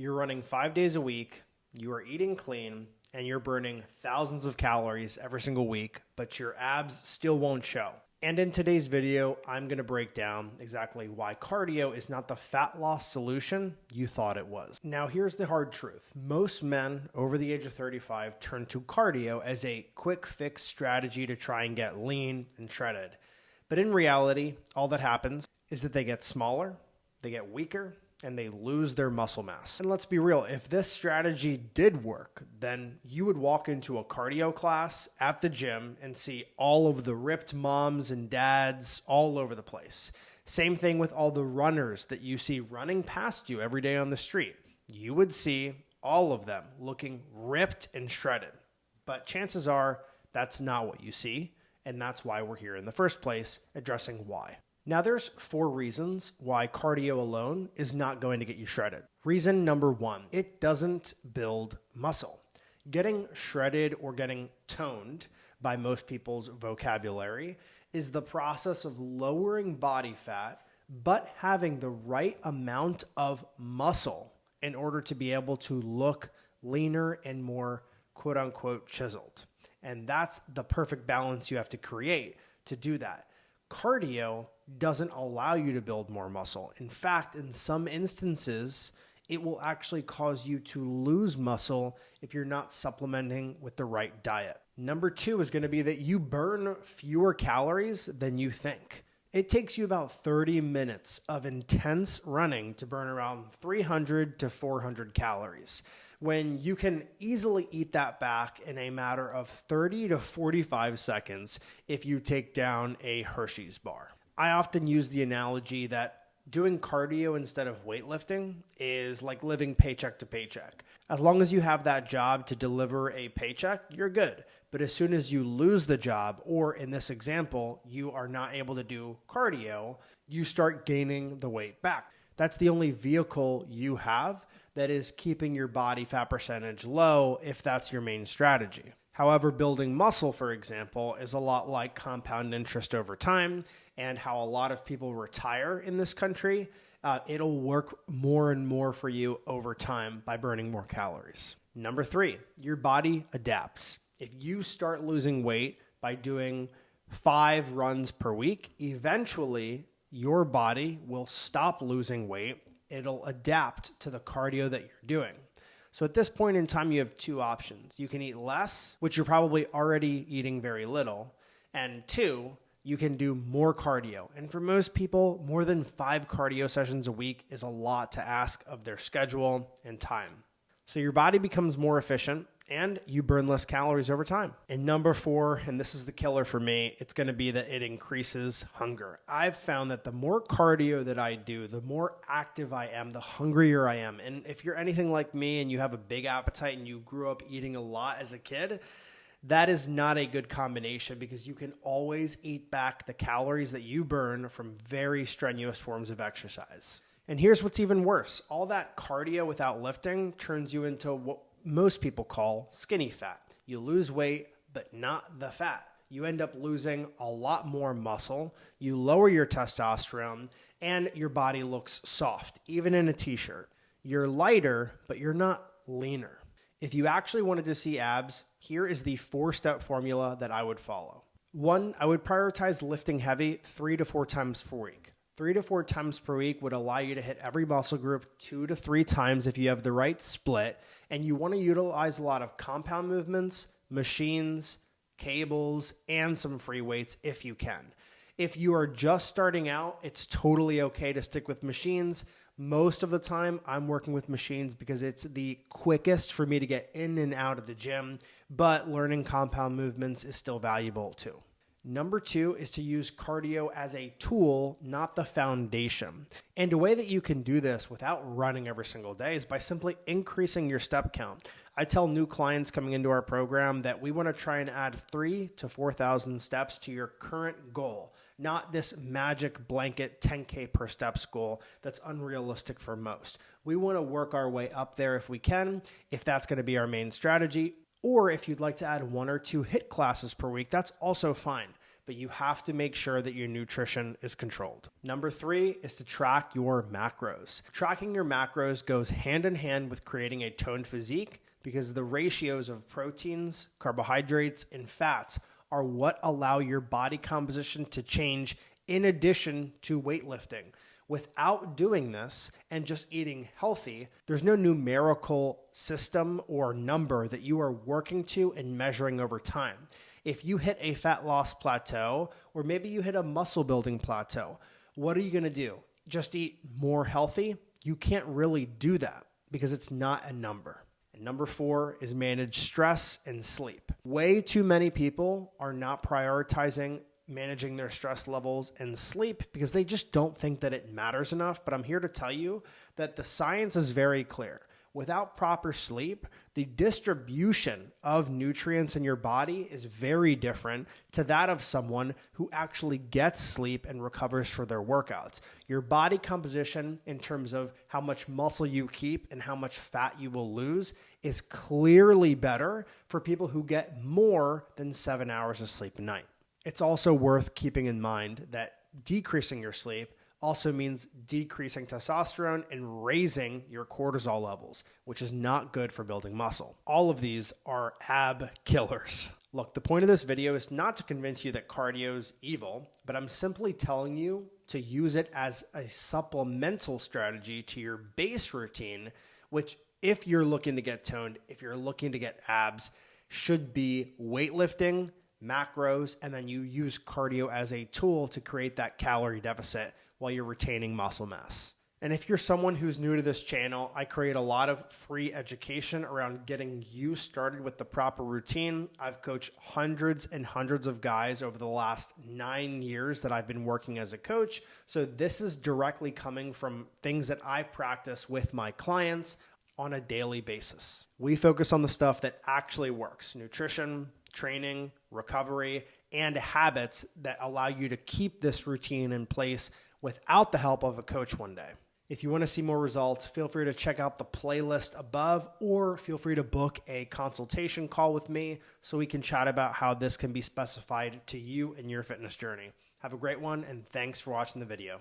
You're running 5 days a week, you are eating clean, and you're burning thousands of calories every single week, but your abs still won't show. And in today's video, I'm going to break down exactly why cardio is not the fat loss solution you thought it was. Now, here's the hard truth. Most men over the age of 35 turn to cardio as a quick fix strategy to try and get lean and shredded. But in reality, all that happens is that they get smaller, they get weaker, and they lose their muscle mass. And let's be real, if this strategy did work, then you would walk into a cardio class at the gym and see all of the ripped moms and dads all over the place. Same thing with all the runners that you see running past you every day on the street. You would see all of them looking ripped and shredded. But chances are that's not what you see, and that's why we're here in the first place, addressing why. Now, there's 4 reasons why cardio alone is not going to get you shredded. Reason number 1, it doesn't build muscle. Getting shredded or getting toned, by most people's vocabulary, is the process of lowering body fat, but having the right amount of muscle in order to be able to look leaner and more quote unquote chiseled. And that's the perfect balance you have to create to do that. Cardio doesn't allow you to build more muscle. In fact, in some instances, it will actually cause you to lose muscle if you're not supplementing with the right diet. Number 2 is going to be that you burn fewer calories than you think. It takes you about 30 minutes of intense running to burn around 300 to 400 calories, when you can easily eat that back in a matter of 30 to 45 seconds if you take down a Hershey's bar. I often use the analogy that doing cardio instead of weightlifting is like living paycheck to paycheck. As long as you have that job to deliver a paycheck, you're good. But as soon as you lose the job, or in this example, you are not able to do cardio, you start gaining the weight back. That's the only vehicle you have that is keeping your body fat percentage low if that's your main strategy. However, building muscle, for example, is a lot like compound interest over time, and how a lot of people retire in this country. It'll work more and more for you over time by burning more calories. Number 3, your body adapts. If you start losing weight by doing 5 runs per week, eventually your body will stop losing weight. It'll adapt to the cardio that you're doing. So at this point in time, you have 2 options. You can eat less, which you're probably already eating very little. And 2, you can do more cardio. And for most people, more than 5 cardio sessions a week is a lot to ask of their schedule and time. So your body becomes more efficient and you burn less calories over time. And number 4, and this is the killer for me, it's going to be that it increases hunger. I've found that the more cardio that I do, the more active I am, the hungrier I am. And if you're anything like me and you have a big appetite and you grew up eating a lot as a kid, that is not a good combination, because you can always eat back the calories that you burn from very strenuous forms of exercise. And here's what's even worse. All that cardio without lifting turns you into what most people call skinny fat. You lose weight, but not the fat. You end up losing a lot more muscle. You lower your testosterone, and your body looks soft, even in a t-shirt. You're lighter, but you're not leaner. If you actually wanted to see abs, here is the 4-step formula that I would follow. 1, I would prioritize lifting heavy 3 to 4 times per week. 3 to 4 times per week would allow you to hit every muscle group 2 to 3 times if you have the right split, and you want to utilize a lot of compound movements, machines, cables, and some free weights if you can. If you are just starting out, it's totally okay to stick with machines. Most of the time, I'm working with machines because it's the quickest for me to get in and out of the gym, but learning compound movements is still valuable too. Number 2 is to use cardio as a tool, not the foundation. And a way that you can do this without running every single day is by simply increasing your step count. I tell new clients coming into our program that we want to try and add 3,000 to 4,000 steps to your current goal, not this magic blanket 10K per steps goal that's unrealistic for most. We want to work our way up there if we can, if that's going to be our main strategy. Or if you'd like to add 1 or 2 HIIT classes per week, that's also fine. but you have to make sure that your nutrition is controlled. Number 3 is to track your macros. Tracking your macros goes hand in hand with creating a toned physique because the ratios of proteins, carbohydrates, and fats are what allow your body composition to change in addition to weightlifting. Without doing this and just eating healthy, there's no numerical system or number that you are working to and measuring over time. If you hit a fat loss plateau, or maybe you hit a muscle building plateau, what are you going to do? Just eat more healthy? You can't really do that because it's not a number. And number 4 is manage stress and sleep. Way too many people are not prioritizing managing their stress levels and sleep because they just don't think that it matters enough. But I'm here to tell you that the science is very clear. Without proper sleep, the distribution of nutrients in your body is very different to that of someone who actually gets sleep and recovers for their workouts. Your body composition in terms of how much muscle you keep and how much fat you will lose is clearly better for people who get more than 7 hours of sleep a night. It's also worth keeping in mind that decreasing your sleep also means decreasing testosterone and raising your cortisol levels, which is not good for building muscle. All of these are ab killers. Look, the point of this video is not to convince you that cardio is evil, but I'm simply telling you to use it as a supplemental strategy to your base routine, which if you're looking to get toned, if you're looking to get abs, should be weightlifting, macros, and then you use cardio as a tool to create that calorie deficit while you're retaining muscle mass. And if you're someone who's new to this channel, I create a lot of free education around getting you started with the proper routine. I've coached hundreds and hundreds of guys over the last 9 years that I've been working as a coach. So this is directly coming from things that I practice with my clients on a daily basis. We focus on the stuff that actually works: nutrition, training, recovery, and habits that allow you to keep this routine in place without the help of a coach one day. If you want to see more results, feel free to check out the playlist above, or feel free to book a consultation call with me so we can chat about how this can be specified to you in your fitness journey. Have a great one, and thanks for watching the video.